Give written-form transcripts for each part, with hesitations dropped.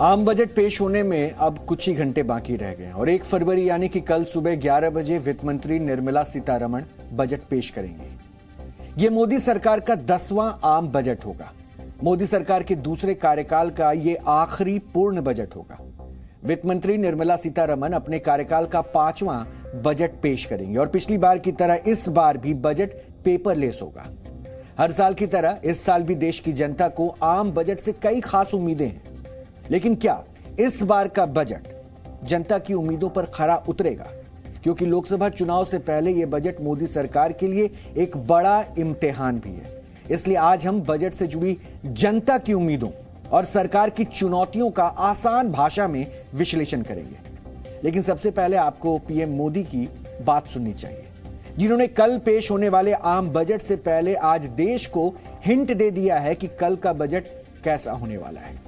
आम बजट पेश होने में अब कुछ ही घंटे बाकी रह गए हैं और 1 फरवरी यानी कि कल सुबह 11 बजे वित्त मंत्री निर्मला सीतारमण बजट पेश करेंगे। यह मोदी सरकार का 10वां आम बजट होगा। मोदी सरकार के दूसरे कार्यकाल का यह आखिरी पूर्ण बजट होगा। वित्त मंत्री निर्मला सीतारमण अपने कार्यकाल का 5वां बजट पेश करेंगे और पिछली बार की तरह इस बार भी बजट पेपरलेस होगा। हर साल की तरह इस साल भी देश की जनता को आम बजट से कई खास उम्मीदें हैं, लेकिन क्या इस बार का बजट जनता की उम्मीदों पर खरा उतरेगा? क्योंकि लोकसभा चुनाव से पहले यह बजट मोदी सरकार के लिए एक बड़ा इम्तिहान भी है। इसलिए आज हम बजट से जुड़ी जनता की उम्मीदों और सरकार की चुनौतियों का आसान भाषा में विश्लेषण करेंगे। लेकिन सबसे पहले आपको पीएम मोदी की बात सुननी चाहिए, जिन्होंने कल पेश होने वाले आम बजट से पहले आज देश को हिंट दे दिया है कि कल का बजट कैसा होने वाला है।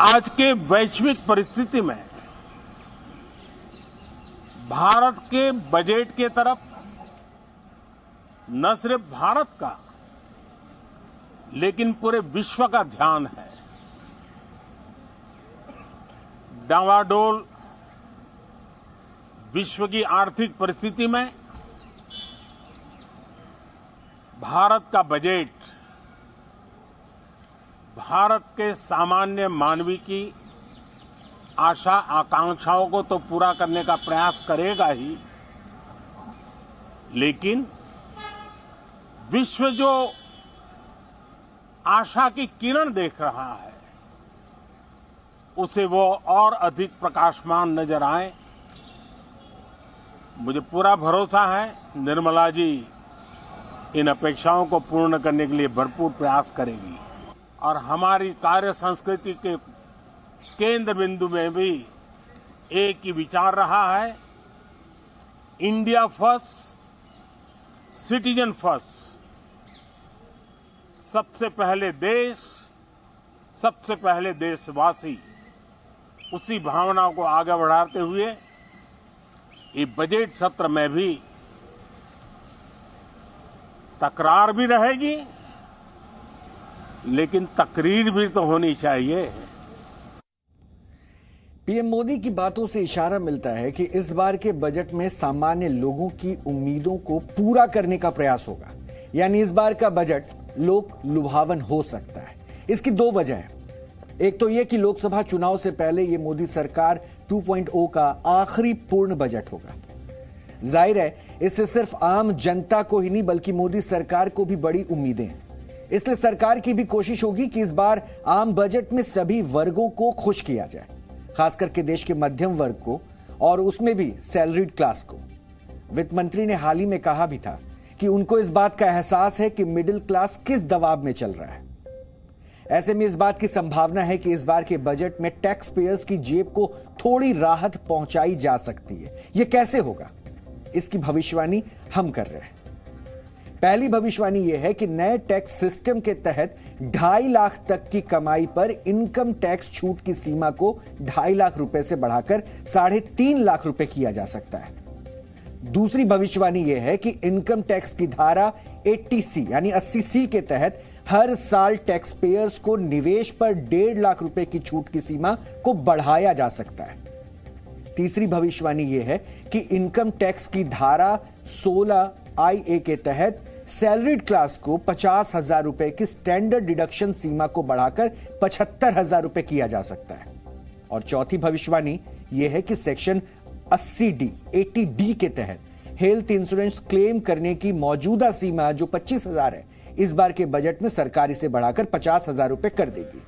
आज के वैश्विक परिस्थिति में भारत के बजट के तरफ न सिर्फ भारत का लेकिन पूरे विश्व का ध्यान है। डावाडोल विश्व की आर्थिक परिस्थिति में भारत का बजट भारत के सामान्य मानवी की आशा आकांक्षाओं को तो पूरा करने का प्रयास करेगा ही, लेकिन विश्व जो आशा की किरण देख रहा है उसे वो और अधिक प्रकाशमान नजर आए। मुझे पूरा भरोसा है निर्मला जी इन अपेक्षाओं को पूर्ण करने के लिए भरपूर प्रयास करेगी और हमारी कार्य संस्कृति के केंद्र बिंदु में भी एक ही विचार रहा है, इंडिया फर्स्ट, सिटीजन फर्स्ट। सबसे पहले देश, सबसे पहले देशवासी, उसी भावना को आगे बढ़ाते हुए ये बजट सत्र में भी तकरार भी रहेगी, लेकिन तकरीर भी तो होनी चाहिए। पीएम मोदी की बातों से इशारा मिलता है कि इस बार के बजट में सामान्य लोगों की उम्मीदों को पूरा करने का प्रयास होगा। यानी इस बार का बजट लोक लुभावन हो सकता है। इसकी 2 वजह है। एक तो यह कि लोकसभा चुनाव से पहले यह मोदी सरकार 2.0 का आखिरी पूर्ण बजट होगा। जाहिर है इससे सिर्फ आम जनता को ही नहीं बल्कि मोदी सरकार को भी बड़ी उम्मीदें हैं। इसलिए सरकार की भी कोशिश होगी कि इस बार आम बजट में सभी वर्गों को खुश किया जाए, खास करके देश के मध्यम वर्ग को और उसमें भी सैलरीड क्लास को। वित्त मंत्री ने हाल ही में कहा भी था कि उनको इस बात का एहसास है कि मिडिल क्लास किस दबाव में चल रहा है। ऐसे में इस बात की संभावना है कि इस बार के बजट में टैक्स पेयर्स की जेब को थोड़ी राहत पहुंचाई जा सकती है। यह कैसे होगा, इसकी भविष्यवाणी हम कर रहे हैं। पहली भविष्यवाणी यह है कि नए टैक्स सिस्टम के तहत 2.5 लाख तक की कमाई पर इनकम टैक्स छूट की सीमा को 2.5 लाख रुपए से बढ़ाकर 3.5 लाख रुपए किया जा सकता है। दूसरी भविष्यवाणी यह है कि इनकम टैक्स की धारा 80C यानी 80C के तहत हर साल टैक्स पेयर्स को निवेश पर 1.5 लाख रुपए की छूट की सीमा को बढ़ाया जा सकता है। तीसरी भविष्यवाणी यह है कि इनकम टैक्स की धारा 16IA के तहत सैलरीड क्लास को 50,000 रुपए की स्टैंडर्ड डिडक्शन सीमा को बढ़ाकर 75,000 रुपए किया जा सकता है। और चौथी भविष्यवाणी यह है कि सेक्शन 80D के तहत हेल्थ इंश्योरेंस क्लेम करने की मौजूदा सीमा जो 25,000 है, इस बार के बजट में सरकार इसे बढ़ाकर 50,000 रुपए कर देगी।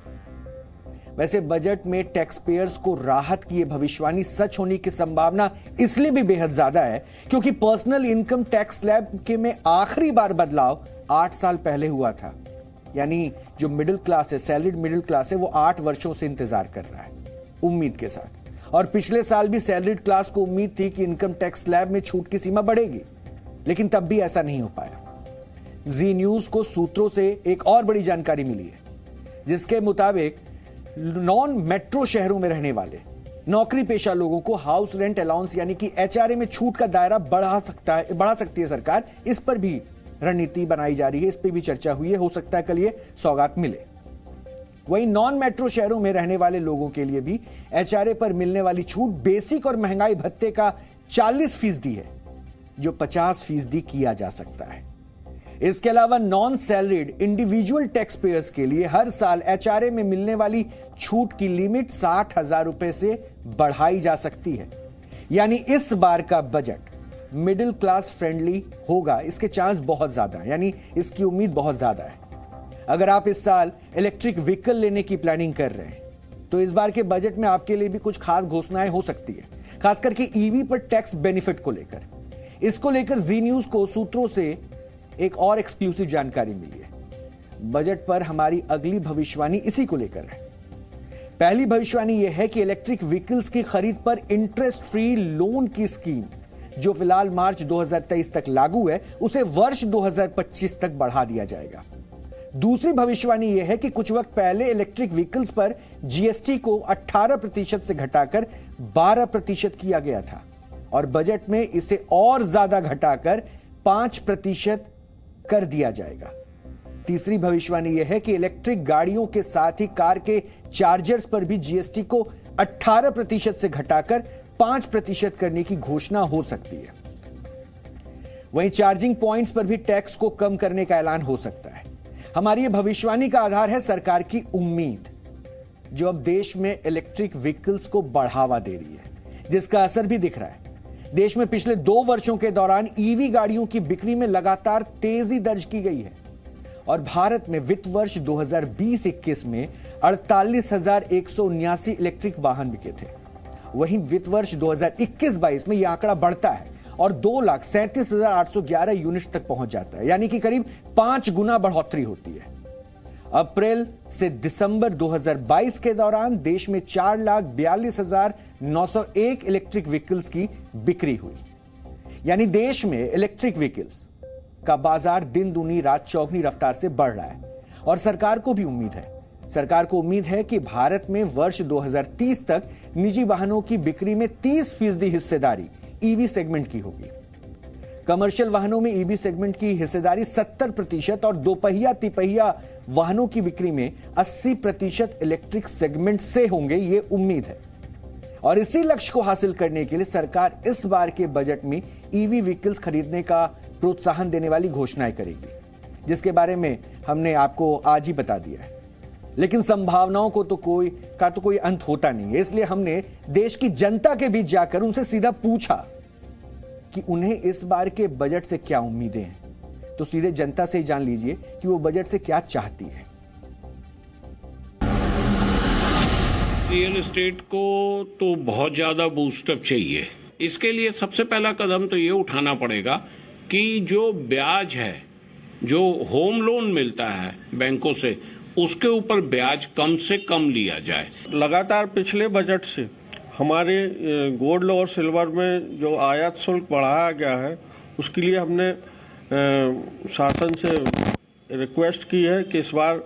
वैसे बजट में टैक्स पेयर्स को राहत की यह भविष्यवाणी सच होने की संभावना इसलिए भी बेहद ज्यादा है क्योंकि पर्सनल इनकम टैक्स स्लैब के में आखिरी बार बदलाव 8 साल पहले हुआ था। यानी जो मिडिल क्लास है, सैलरीड मिडिल क्लास है, वो 8 वर्षों से इंतजार कर रहा है उम्मीद के साथ। और पिछले साल भी सैलरीड क्लास को उम्मीद थी कि इनकम टैक्स स्लैब में छूट की सीमा बढ़ेगी, लेकिन तब भी ऐसा नहीं हो पाया। जी न्यूज को सूत्रों से एक और बड़ी जानकारी मिली है, जिसके मुताबिक नॉन मेट्रो शहरों में रहने वाले नौकरी पेशा लोगों को हाउस रेंट अलाउंस यानी कि HRA में छूट का दायरा बढ़ा सकती है सरकार। इस पर भी रणनीति बनाई जा रही है, इस पर भी चर्चा हुई है। हो सकता है कल ये सौगात मिले। वहीं नॉन मेट्रो शहरों में रहने वाले लोगों के लिए भी एचआरए पर मिलने वाली छूट बेसिक और महंगाई भत्ते का 40% है, जो 50% किया जा सकता है। इसके अलावा non salaried individual tax payers के लिए हर साल एचआरए में मिलने वाली छूट की लिमिट 60,000 रुपए से बढ़ाई जा सकती है। यानी इस बार का बजट मिडिल क्लास फ्रेंडली होगा, इसके चांस बहुत ज्यादा है, यानी इसकी उम्मीद बहुत ज्यादा है। अगर आप इस साल इलेक्ट्रिक व्हीकल लेने की प्लानिंग कर रहे हैं तो इस बार के बजट में आपके लिए भी कुछ खास घोषणाएं हो सकती है, खास करके ईवी पर टैक्स बेनिफिट को लेकर। इसको लेकर जी न्यूज को सूत्रों से एक और एक्सक्लूसिव जानकारी मिली है। बजट पर हमारी अगली भविष्यवाणी इसी को लेकर है। पहली भविष्यवाणी यह है कि इलेक्ट्रिक व्हीकल्स की खरीद पर इंटरेस्ट फ्री लोन की स्कीम, जो फिलहाल मार्च 2023 तक लागू है, उसे वर्ष 2025 तक बढ़ा दिया जाएगा। दूसरी भविष्यवाणी यह है कि कुछ वक्त पहले इलेक्ट्रिक व्हीकल्स पर जीएसटी को 18% से घटाकर 12% किया गया था और बजट में इसे और ज्यादा घटाकर 5% कर दिया जाएगा। तीसरी भविष्यवाणी यह है कि इलेक्ट्रिक गाड़ियों के साथ ही कार के चार्जर्स पर भी जीएसटी को 18% से घटाकर 5% करने की घोषणा हो सकती है। वहीं चार्जिंग पॉइंट्स पर भी टैक्स को कम करने का ऐलान हो सकता है। हमारी यह भविष्यवाणी का आधार है सरकार की उम्मीद, जो अब देश में इलेक्ट्रिक व्हीकल्स को बढ़ावा दे रही है, जिसका असर भी दिख रहा है। देश में पिछले 2 वर्षों के दौरान ईवी गाड़ियों की बिक्री में लगातार तेजी दर्ज की गई है और भारत में वित्त वर्ष 2020-21 में 48,179 इलेक्ट्रिक वाहन बिके थे। वहीं वित्त वर्ष 2021-22 में यह आंकड़ा बढ़ता है और 2,37,811 यूनिट्स तक पहुंच जाता है, यानी कि करीब 5 गुना बढ़ोतरी होती है। अप्रैल से दिसंबर 2022 के दौरान देश में 4,42,901 इलेक्ट्रिक व्हीकल्स की बिक्री हुई। यानी देश में इलेक्ट्रिक व्हीकल्स का बाजार दिन दूनी रात चौगुनी रफ्तार से बढ़ रहा है और सरकार को भी उम्मीद है। सरकार को उम्मीद है कि भारत में वर्ष 2030 तक निजी वाहनों की बिक्री में 30% हिस्सेदारी ईवी सेगमेंट की होगी। कमर्शियल वाहनों में ईवी सेगमेंट की हिस्सेदारी 70% और दोपहिया तिपहिया वाहनों की बिक्री में 80% इलेक्ट्रिक सेगमेंट से होंगे, ये उम्मीद है। और इसी लक्ष्य को हासिल करने के लिए सरकार इस बार के बजट में ईवी व्हीकल्स खरीदने का प्रोत्साहन देने वाली घोषणाएं करेगी, जिसके बारे में हमने आपको आज ही बता दिया है। लेकिन संभावनाओं को तो कोई अंत होता नहीं है, इसलिए हमने देश की जनता के बीच जाकर उनसे सीधा पूछा कि उन्हें इस बार के बजट से क्या उम्मीदें हैं। तो सीधे जनता से ही जान लीजिए कि वो बजट से क्या चाहती है। रियल एस्टेट को तो बहुत ज्यादा बूस्टअप चाहिए। इसके लिए सबसे पहला कदम तो ये उठाना पड़ेगा कि जो ब्याज है, जो होम लोन मिलता है बैंकों से, उसके ऊपर ब्याज कम से कम लिया जाए। लगातार पिछले बजट से हमारे गोल्ड और सिल्वर में जो आयात शुल्क बढ़ाया गया है, उसके लिए हमने शासन से रिक्वेस्ट की है कि इस बार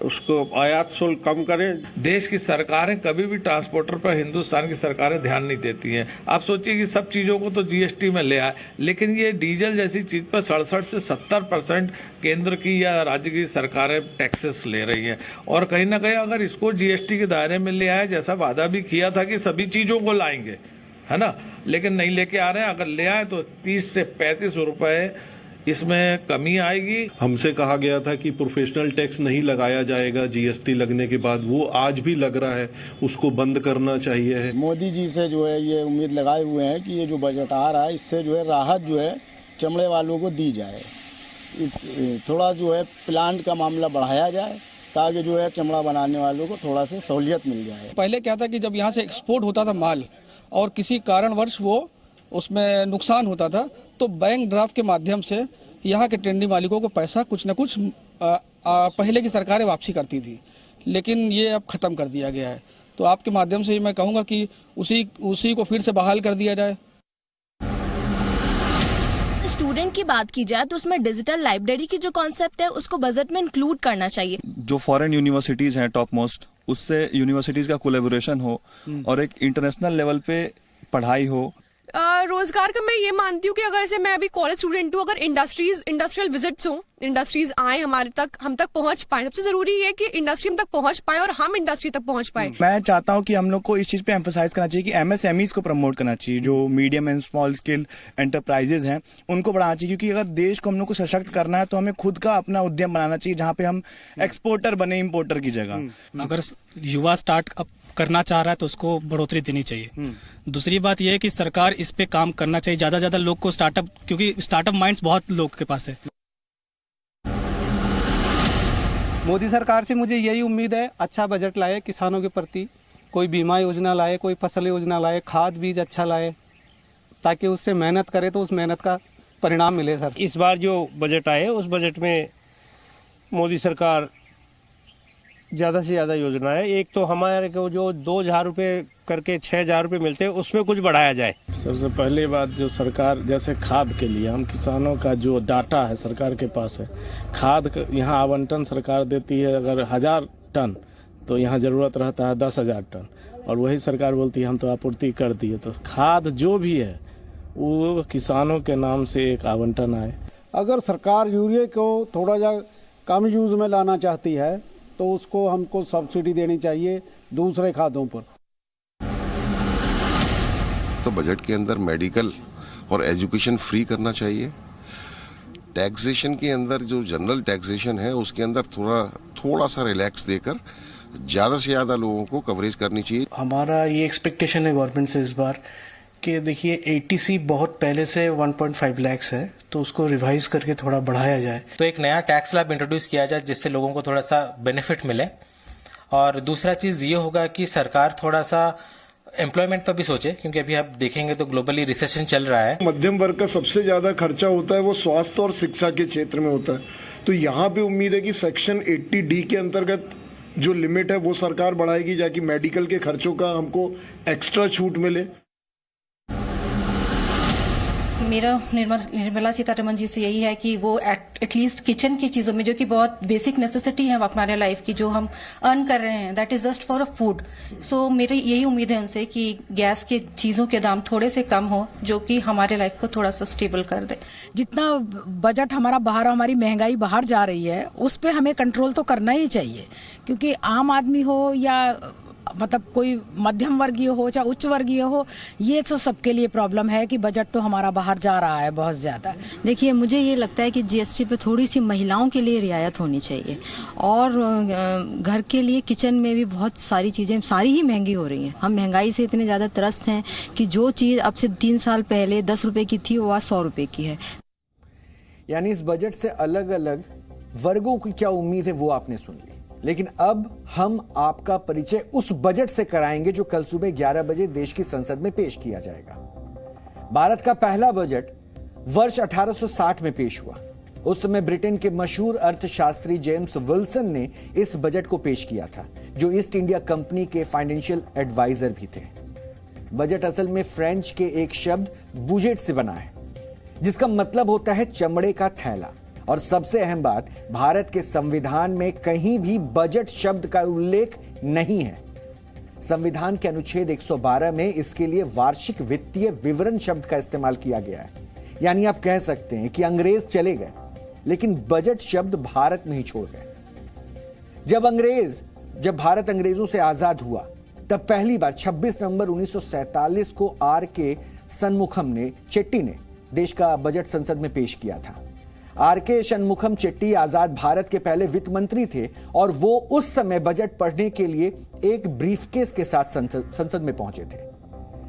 उसको आयात शुल्क कम करें। देश की सरकारें कभी भी ट्रांसपोर्टर पर हिंदुस्तान की सरकारें ध्यान नहीं देती हैं। आप सोचिए कि सब चीजों को तो जीएसटी में ले आए, लेकिन ये डीजल जैसी चीज पर 67 से 70% केंद्र की या राज्य की सरकारें टैक्सेस ले रही हैं। और कहीं ना कहीं अगर इसको जीएसटी के दायरे में ले आए, जैसा वादा भी किया था कि सभी चीजों को लाएंगे, है ना, लेकिन नहीं लेके आ रहे हैं। अगर ले आए तो 30 से 35 रुपए इसमें कमी आएगी। हमसे कहा गया था कि प्रोफेशनल टैक्स नहीं लगाया जाएगा जीएसटी लगने के बाद, वो आज भी लग रहा है, उसको बंद करना चाहिए। मोदी जी से जो है ये उम्मीद लगाए हुए हैं कि ये जो बजट आ रहा है, इससे जो है राहत जो है चमड़े वालों को दी जाए। इस थोड़ा जो है प्लांट का मामला बढ़ाया जाए ताकि जो है चमड़ा बनाने वालों को थोड़ा सा सहूलियत मिल जाए। पहले क्या था कि जब यहाँ से एक्सपोर्ट होता था माल और किसी कारणवश वो उसमें नुकसान होता था, तो बैंक ड्राफ्ट के माध्यम से यहाँ के टेंडी मालिकों को पैसा कुछ न कुछ पहले की सरकारें वापसी करती थी, लेकिन ये अब खत्म कर दिया गया है। तो आपके माध्यम से मैं कहूँगा कि उसी को फिर से बहाल कर दिया जाए। स्टूडेंट की बात की जाए तो उसमें डिजिटल लाइब्रेरी की जो कॉन्सेप्ट है उसको बजट में इंक्लूड करना चाहिए। जो फॉरेन यूनिवर्सिटीज हैं टॉप मोस्ट, उससे यूनिवर्सिटीज का कोलैबोरेशन हो और एक इंटरनेशनल लेवल पे पढ़ाई हो, रोजगार का मैं ये मानती हूँ कि अगर जैसे मैं अभी कॉलेज स्टूडेंट हूँ, अगर इंडस्ट्रियल विजिट्स हों, इंडस्ट्रीज आए हमारे तक, हम तक पहुंच पाए। सबसे जरूरी है कि इंडस्ट्री हम तक पहुंच पाए और हम इंडस्ट्री तक पहुंच पाए। मैं चाहता हूं कि हम लोग को इस चीज पे एम्फसाइज करना चाहिए कि एमएसएमईज को प्रमोट करना चाहिए, जो medium and small scale enterprises हैं उनको बढ़ाना चाहिए, क्योंकि अगर देश को हम लोग को सशक्त करना है तो हमें खुद का अपना उद्यम बनाना चाहिए, जहाँ पे हम एक्सपोर्टर बने इम्पोर्टर की जगह। अगर युवा स्टार्टअप करना चाह रहा है तो उसको बढ़ोतरी देनी चाहिए। दूसरी बात यह है कि सरकार इस पे काम करना चाहिए, ज्यादा से ज्यादा लोग को स्टार्टअप, क्योंकि स्टार्टअप माइंड्स बहुत लोग के पास है। मोदी सरकार से मुझे यही उम्मीद है, अच्छा बजट लाए किसानों के प्रति, कोई बीमा योजना लाए, कोई फसल योजना लाए, खाद बीज अच्छा लाए, ताकि उससे मेहनत करे तो उस मेहनत का परिणाम मिले। सर, इस बार जो बजट आए उस बजट में मोदी सरकार ज़्यादा से ज़्यादा योजना है। एक तो हमारे को जो 2,000 रुपये करके 6,000 रुपये मिलते हैं उसमें कुछ बढ़ाया जाए। सबसे पहली बात, जो सरकार जैसे खाद के लिए हम किसानों का जो डाटा है सरकार के पास है, खाद यहाँ आवंटन सरकार देती है अगर 1,000 टन तो यहाँ ज़रूरत रहता है 10,000 टन, और वही सरकार बोलती है हम तो आपूर्ति कर दिए। तो खाद जो भी है वो किसानों के नाम से एक आवंटन आए। अगर सरकार यूरिया को थोड़ा जा कम यूज़ में लाना चाहती है तो उसको हमको सब्सिडी देनी चाहिए दूसरे खादों पर। तो बजट के अंदर मेडिकल और एजुकेशन फ्री करना चाहिए। टैक्सेशन के अंदर जो जनरल टैक्सेशन है उसके अंदर थोड़ा सा रिलैक्स देकर ज़्यादा से ज़्यादा लोगों को कवरेज करनी चाहिए। हमारा ये एक्सपेक्टेशन है गवर्नमेंट से इस बार कि देखिए एटीसी बहुत पहले से 1.5 लाख है, तो उसको रिवाइज करके थोड़ा बढ़ाया जाए। तो एक नया टैक्स स्लैब इंट्रोड्यूस किया जाए जिससे लोगों को थोड़ा सा बेनिफिट मिले। और दूसरा चीज़ ये होगा कि सरकार थोड़ा सा एम्प्लॉयमेंट पर भी सोचे, क्योंकि अभी आप देखेंगे तो ग्लोबली रिसेशन चल रहा है। मध्यम वर्ग का सबसे ज्यादा खर्चा होता है वो स्वास्थ्य और शिक्षा के क्षेत्र में होता है। तो यहाँ पे उम्मीद है कि सेक्शन 80D के अंतर्गत जो लिमिट है वो सरकार बढ़ाएगी, जाकि मेडिकल के खर्चों का हमको एक्स्ट्रा छूट मिले। मेरा निर्मला सीतारमण जी से यही है कि वो एटलीस्ट किचन की चीज़ों में, जो कि बहुत बेसिक नेसेसिटी है हमारे लाइफ की, जो हम अर्न कर रहे हैं, that is just for a food. So मेरी यही उम्मीद है उनसे कि गैस के चीज़ों के दाम थोड़े से कम हो, जो कि हमारे लाइफ को थोड़ा सा स्टेबल कर दे। जितना बजट हमारा बाहर, हमारी महंगाई बाहर जा रही है, उस पर हमें कंट्रोल तो करना ही चाहिए, क्योंकि आम आदमी हो या मतलब कोई मध्यम वर्गीय हो चाहे उच्च वर्गीय हो, ये तो सबके लिए प्रॉब्लम है कि बजट तो हमारा बाहर जा रहा है बहुत ज़्यादा। देखिए, मुझे ये लगता है कि जीएसटी पे थोड़ी सी महिलाओं के लिए रियायत होनी चाहिए, और घर के लिए किचन में भी बहुत सारी चीज़ें सारी ही महंगी हो रही हैं। हम महंगाई से इतने ज़्यादा त्रस्त हैं कि जो चीज़ अब से 3 साल पहले 10 रुपये की थी वो आज 100 रुपये की है। यानी इस बजट से अलग अलग वर्गों की क्या उम्मीद है वो आपने सुन ली, लेकिन अब हम आपका परिचय उस बजट से कराएंगे जो कल सुबह 11 बजे देश की संसद में पेश किया जाएगा। भारत का पहला बजट वर्ष 1860 में पेश हुआ। उस समय ब्रिटेन के मशहूर अर्थशास्त्री जेम्स विल्सन ने इस बजट को पेश किया था, जो ईस्ट इंडिया कंपनी के फाइनेंशियल एडवाइजर भी थे। बजट असल में फ्रेंच के एक शब्द बुजेट से बना है, जिसका मतलब होता है चमड़े का थैला। और सबसे अहम बात, भारत के संविधान में कहीं भी बजट शब्द का उल्लेख नहीं है। संविधान के अनुच्छेद 112 में इसके लिए वार्षिक वित्तीय विवरण शब्द का इस्तेमाल किया गया है। यानी आप कह सकते हैं कि अंग्रेज चले गए, लेकिन बजट शब्द भारत में ही छोड़ गए। जब भारत अंग्रेजों से आजाद हुआ, तब पहली बार 26 नवंबर 1947 को R.K. शनमुखम चेट्टी ने देश का बजट संसद में पेश किया था। R.K. शनमुखम चेट्टी आजाद भारत के पहले वित्त मंत्री थे, और वो उस समय बजट पढ़ने के लिए एक ब्रीफकेस के साथ संसद में पहुंचे थे।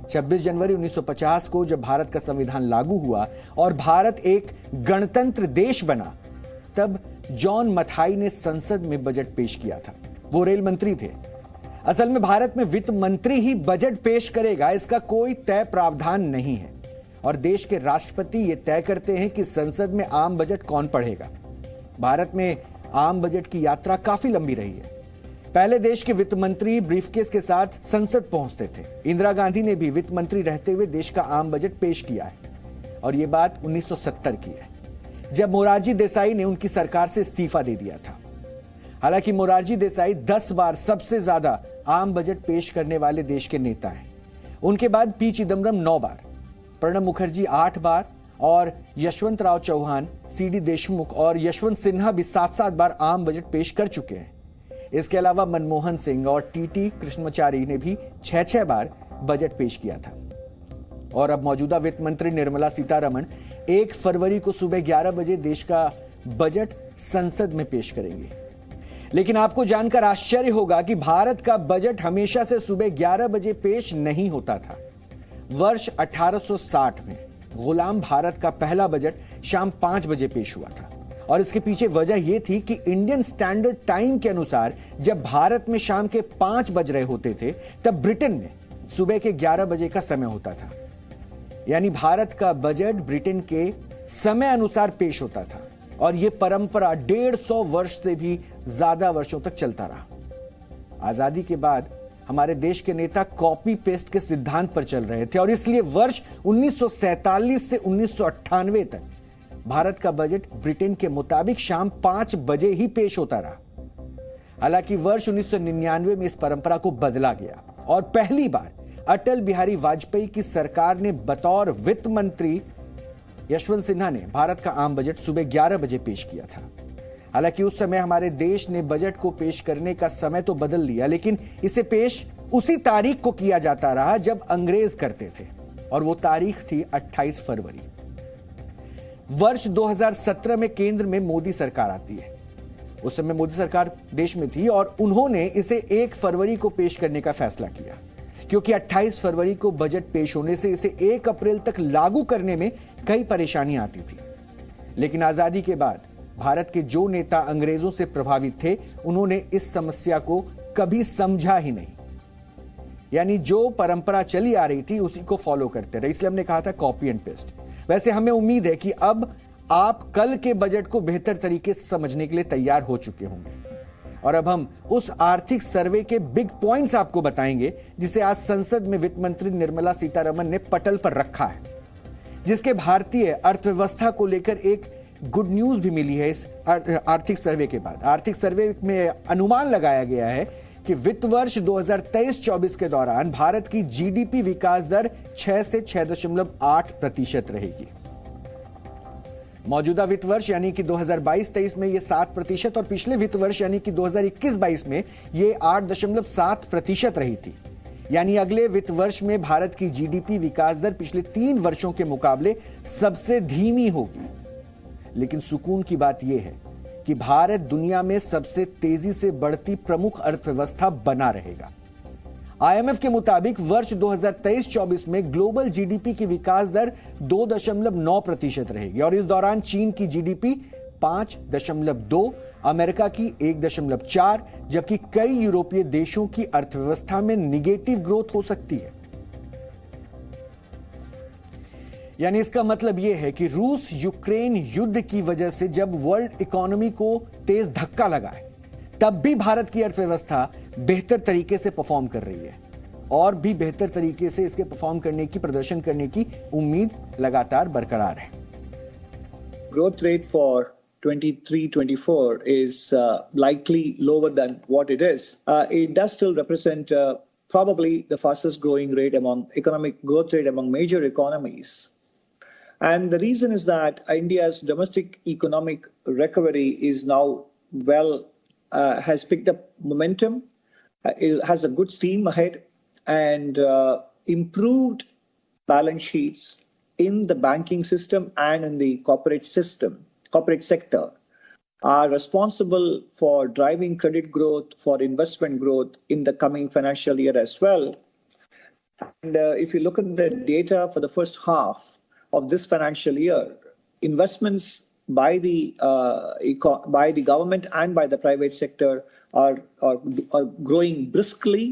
26 जनवरी 1950 को जब भारत का संविधान लागू हुआ और भारत एक गणतंत्र देश बना, तब जॉन मथाई ने संसद में बजट पेश किया था। वो रेल मंत्री थे। असल में भारत में वित्त मंत्री ही बजट पेश करेगा, इसका कोई तय प्रावधान नहीं है, और देश के राष्ट्रपति ये तय करते हैं कि संसद में आम बजट कौन पढ़ेगा। भारत में आम बजट की यात्रा काफी लंबी रही है। पहले देश के वित्त मंत्री ब्रीफकेस के साथ संसद पहुंचते थे। इंदिरा गांधी ने भी वित्त मंत्री रहते हुए देश का आम बजट पेश किया है, और यह बात 1970 की है, जब मोरारजी देसाई ने उनकी सरकार से इस्तीफा दे दिया था। हालांकि मोरारजी देसाई 10 बार सबसे ज्यादा आम बजट पेश करने वाले देश के नेता हैं। उनके बाद पी चिदम्बरम 9 बार, प्रणब मुखर्जी 8 बार और यशवंत राव चौहान, सीडी देशमुख और यशवंत सिन्हा भी 7-7 बार आम बजट पेश कर चुके हैं। इसके अलावा मनमोहन सिंह और टीटी कृष्णमाचारी ने भी 6-6 बार बजट पेश किया था। और अब मौजूदा वित्त मंत्री निर्मला सीतारमण 1 फरवरी को सुबह 11 बजे देश का बजट संसद में पेश करेंगे। लेकिन आपको जानकर आश्चर्य होगा कि भारत का बजट हमेशा से सुबह 11 बजे पेश नहीं होता था। वर्ष 1860 में गुलाम भारत का पहला बजट शाम 5 बजे पेश हुआ था और इसके पीछे वजह यह थी कि इंडियन स्टैंडर्ड टाइम के अनुसार जब भारत में शाम के 5 बज रहे होते थे तब ब्रिटेन में सुबह के 11 बजे का समय होता था। यानी भारत का बजट ब्रिटेन के समय अनुसार पेश होता था और यह परंपरा 150 वर्ष से भी ज्यादा वर्षों तक चलता रहा। आजादी के बाद हमारे देश के नेता कॉपी पेस्ट के सिद्धांत पर चल रहे थे और इसलिए वर्ष 1947 से 1998 तक भारत का बजट ब्रिटेन के मुताबिक शाम 5 बजे ही पेश होता रहा। हालांकि वर्ष 1999 में इस परंपरा को बदला गया और पहली बार अटल बिहारी वाजपेयी की सरकार ने बतौर वित्त मंत्री यशवंत सिन्हा ने भारत का आम बजट सुबह 11 बजे पेश किया था। हालांकि उस समय हमारे देश ने बजट को पेश करने का समय तो बदल लिया, लेकिन इसे पेश उसी तारीख को किया जाता रहा जब अंग्रेज करते थे और वो तारीख थी 28 फरवरी। वर्ष 2017 में केंद्र में मोदी सरकार आती है। उस समय मोदी सरकार देश में थी और उन्होंने इसे 1 फरवरी को पेश करने का फैसला किया, क्योंकि 28 फरवरी को बजट पेश होने से इसे 1 अप्रैल तक लागू करने में कई परेशानियां आती थी। लेकिन आजादी के बाद भारत के जो नेता अंग्रेजों से प्रभावित थे उन्होंने इस समस्या को कभी समझा ही नहीं। यानी जो परंपरा चली आ रही थी उसी को फॉलो करते रहे, इसलिए हमने कहा था कॉपी एंड पेस्ट। वैसे हमें उम्मीद है कि अब आप कल के बजट को बेहतर तरीके से समझने के लिए तैयार हो चुके होंगे और अब हम उस आर्थिक सर्वे के बिग पॉइंट्स आपको बताएंगे जिसे आज संसद में वित्त मंत्री निर्मला सीतारमण ने पटल पर रखा है, जिसके भारतीय अर्थव्यवस्था को लेकर एक गुड न्यूज भी मिली है। इस आर्थिक सर्वे के बाद आर्थिक सर्वे में अनुमान लगाया गया है कि वित्त वर्ष 2023-24 के दौरान भारत की जीडीपी विकास दर 6 से 6.8% रहेगी। मौजूदा वित्त वर्ष यानी कि 2022-23 में यह 7% और पिछले वित्त वर्ष यानी कि 2021-22 में यह 8.7% रही थी। यानी अगले वित्त वर्ष में भारत की जीडीपी विकास दर पिछले 3 वर्षों के मुकाबले सबसे धीमी होगी। लेकिन सुकून की बात यह है कि भारत दुनिया में सबसे तेजी से बढ़ती प्रमुख अर्थव्यवस्था बना रहेगा। आईएमएफ के मुताबिक वर्ष 2023-24 में ग्लोबल जीडीपी की विकास दर 2.9% रहेगी और इस दौरान चीन की जीडीपी 5.2, अमेरिका की 1.4, जबकि कई यूरोपीय देशों की अर्थव्यवस्था में निगेटिव ग्रोथ हो सकती है। यानी इसका मतलब यह है कि रूस यूक्रेन युद्ध की वजह से जब वर्ल्ड इकोनॉमी को तेज धक्का लगा है तब भी भारत की अर्थव्यवस्था बेहतर तरीके से परफॉर्म कर रही है और भी बेहतर तरीके से इसके परफॉर्म करने की, प्रदर्शन करने की उम्मीद लगातार बरकरार है। Growth rate for 23-24 is likely lower than what it is. It does still represent probably the fastest growing rate among economic growth rate among major economies. And the reason is that India's domestic economic recovery is now has picked up momentum, it has a good steam ahead, and improved balance sheets in the banking system and in the corporate sector are responsible for driving credit growth, for investment growth in the coming financial year as well. And if you look at the data for the first half of this financial year, investments by the government and by the private sector are growing briskly,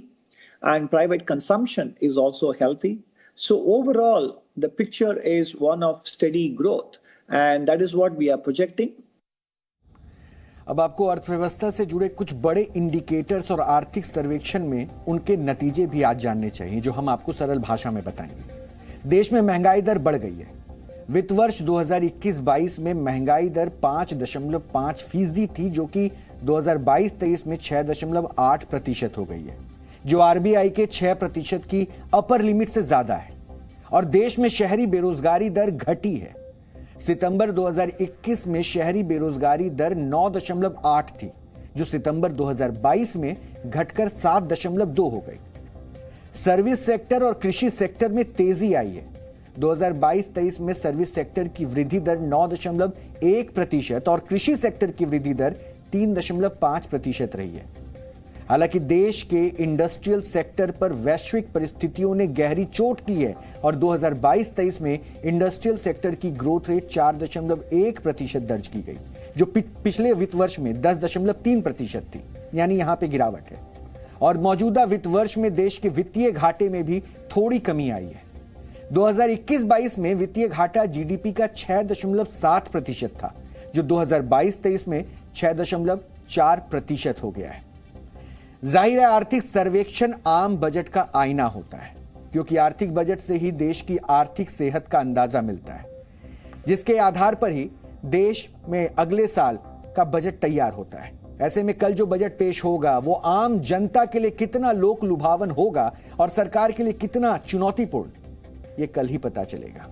and private consumption is also healthy. So overall, the picture is one of steady growth, and that is what we are projecting. अब आपको अर्थव्यवस्था से जुड़े कुछ बड़े indicators और आर्थिक सर्वेक्षण में उनके नतीजे भी आज जानने चाहिए, जो हम आपको सरल भाषा में बताएंगे। देश में महंगाई दर बढ़ गई है। वित्त वर्ष 2021-22 में महंगाई दर 5.5% थी, जो कि 2022-23 में 6.8% हो गई है, जो आरबीआई के 6% की अपर लिमिट से ज्यादा है। और देश में शहरी बेरोजगारी दर घटी है। सितंबर 2021 में शहरी बेरोजगारी दर 9.8 थी, जो सितंबर 2022 में घटकर 7.2 हो गई। सर्विस सेक्टर और कृषि सेक्टर में तेजी आई है। 2022-23 में सर्विस सेक्टर की वृद्धि दर 9.1% और कृषि सेक्टर की वृद्धि दर 3.5% रही है। हालांकि देश के इंडस्ट्रियल सेक्टर पर वैश्विक परिस्थितियों ने गहरी चोट की है और 2022-23 में इंडस्ट्रियल सेक्टर की ग्रोथ रेट 4.1% दर्ज की गई, जो पिछले वित्त वर्ष में 10.3% थी, यानी यहां पे गिरावट है। और मौजूदा वित्त वर्ष में देश के वित्तीय घाटे में भी थोड़ी कमी आई है। 2021-22 में वित्तीय घाटा जीडीपी का 6.7% था, जो 2022-23 में 6.4% हो गया है। जाहिर है, आर्थिक सर्वेक्षण आम बजट का आईना होता है, क्योंकि आर्थिक बजट से ही देश की आर्थिक सेहत का अंदाजा मिलता है, जिसके आधार पर ही देश में अगले साल का बजट तैयार होता है। ऐसे में कल जो बजट पेश होगा वो आम जनता के लिए कितना लोक लुभावन होगा और सरकार के लिए कितना चुनौतीपूर्ण, ये कल ही पता चलेगा।